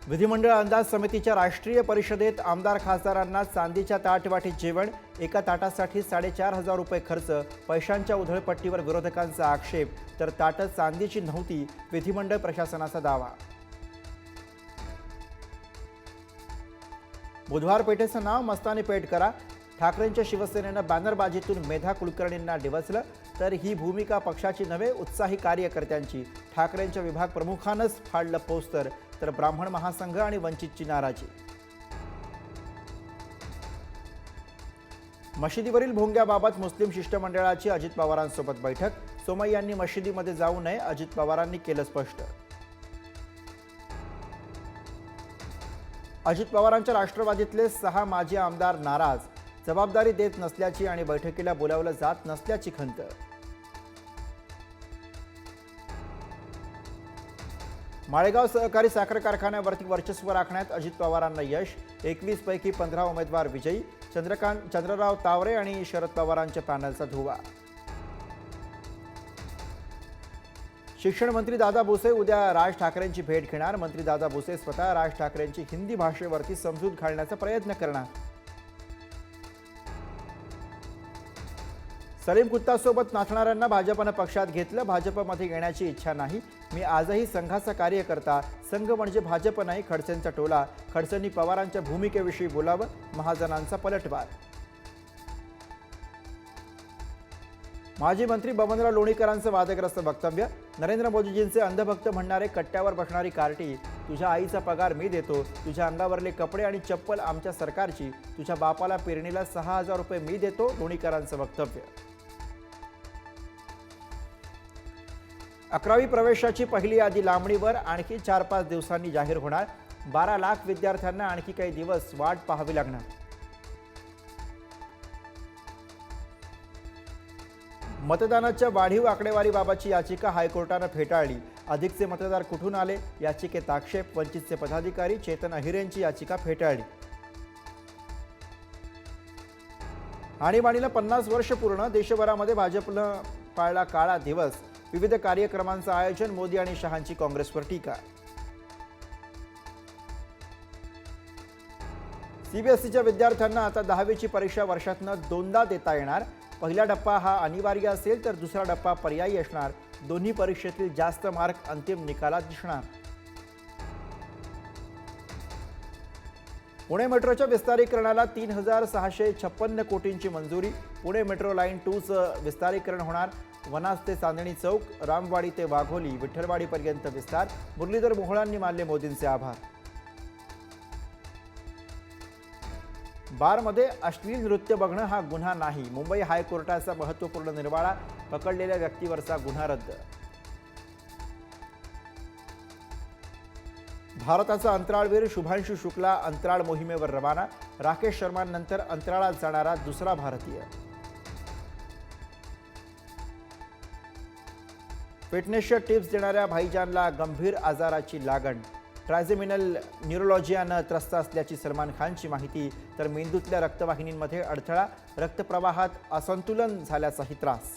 विधिमंडळ अंदाज समितीच्या राष्ट्रीय परिषदेत आमदार खासदारांना चांदीच्या ताटवाटीत जेवण, एका ताटासाठी 4,500 रुपये खर्च, पैशांच्या उधळपट्टीवर विरोधकांचा आक्षेप, तर ताटं चांदीची नव्हती, विधिमंडळ प्रशासनाचा दावा. बुधवार पेठेचं नाव मस्तानी पेठ करा. ठाकरेंच्या शिवसेनेनं बॅनरबाजीतून मेधा कुलकर्णींना डिवचलं, तर ही भूमिका पक्षाची नव्हे, उत्साही कार्यकर्त्यांची. ठाकरेंच्या विभाग प्रमुखानंच फाडलं पोस्टर, तर ब्राह्मण महासंघ आणि वंचितची नाराजी. मशिदीवरील भोंग्याबाबत मुस्लिम शिष्टमंडळाची अजित पवारांसोबत बैठक. सोमय्या यांनी मशिदीमध्ये जाऊ नये, अजित पवारांनी केलं स्पष्ट. अजित पवारांच्या राष्ट्रवादीतले 6 माजी आमदार नाराज, जबाबदारी देत नसल्याची आणि बैठकीला बोलावलं जात नसल्याची खंत. माळेगाव सहकारी साखर कारखान्यावरती वर्चस्व राखण्यात अजित पवारांना यश. 21 पैकी 15 उमेदवार विजयी. चंद्रराव तावरे आणि शरद पवारांच्या पॅनलचा धुव्वा. शिक्षण मंत्री दादा भुसे उद्या राज ठाकरेंची भेट घेणार. मंत्री दादा भुसे स्वतः राज ठाकरेंची हिंदी भाषेवरती समजूत घालण्याचा प्रयत्न करणार. सलीम कुत्तासोबत नाचणाऱ्यांना भाजपनं पक्षात घेतलं. भाजपमध्ये येण्याची इच्छा नाही. मी आजही संघाचा कार्यकर्ता. संघ म्हणजे भाजप नाही, खडसेंचा टोला. खडसेंनी पवारांच्या भूमिकेविषयी बोलावं. महाजनांचा पलटवार. माजी मंत्री बबनराव लोणीकरांचं वादग्रस्त वक्तव्य. नरेंद्र मोदीजींचे अंधभक्त म्हणणारे कट्ट्यावर बसणारी कार्टी. तुझ्या आईचा पगार मी देतो, तुझ्या अंगावरले कपडे आणि चप्पल आमच्या सरकारची, तुझ्या बापाला पेरणीला 6,000 रुपये मी देतो, लोणीकरांचं वक्तव्य. 11वी प्रवेशाची पहिली यादी लांबणीवर. आणखी 4-5 दिवसांनी जाहीर होणार. 12 लाख विद्यार्थ्यांना आणखी काही दिवस वाट पाहावी लागणार. मतदानाच्या वाढीव आकडेवारीबाबतची याचिका हायकोर्टानं फेटाळली. अधिकचे मतदार कुठून आले, याचिकेत आक्षेप. वंचितचे पदाधिकारी चेतन अहिरेंची याचिका फेटाळली. आणीबाणीला 50 वर्ष पूर्ण. देशभरामध्ये भाजपनं पाळला काळा दिवस. विविध कार्यक्रमांचं आयोजन. मोदी आणि शहांची काँग्रेसवर टीका. सीबीएसईच्या विद्यार्थ्यांना आता 10वीची परीक्षा वर्षातनं 2दा देता येणार. पहिला टप्पा हा अनिवार्य असेल, तर दुसरा टप्पा पर्यायी असणार. दोन्ही परीक्षेतील जास्त मार्क अंतिम निकालात दिसणार. पुणे मेट्रोच्या विस्तारीकरणाला 3,656 कोटींची मंजुरी. पुणे मेट्रो लाईन 2चं विस्तारीकरण होणार. वनाज ते चांदणी चौक, रामवाडी ते वाघोली, विठ्ठलवाडीपर्यंत विस्तार. मुरलीधर मोहोळांनी मानले मोदींचे आभार. बारमध्ये अश्लील नृत्य बघणं हा गुन्हा नाही. मुंबई हायकोर्टाचा महत्त्वपूर्ण निर्वाळा. पकडलेल्या व्यक्तीवरचा गुन्हा रद्द. भारताचा अंतराळवीर शुभांशु शुक्ला अंतराळ मोहिमेवर रवाना. राकेश शर्मांनंतर अंतराळात जाणारा दुसरा भारतीय. फिटनेसच्या टिप्स देणाऱ्या भाईजानला गंभीर आजाराची लागण. ट्रायझेमिनल न्यूरोलॉजियानं त्रस्त असल्याची सलमान खानची माहिती. तर मेंदूतल्या रक्तवाहिनींमध्ये अडथळा, रक्तप्रवाहात असंतुलन झाल्याचाही त्रास.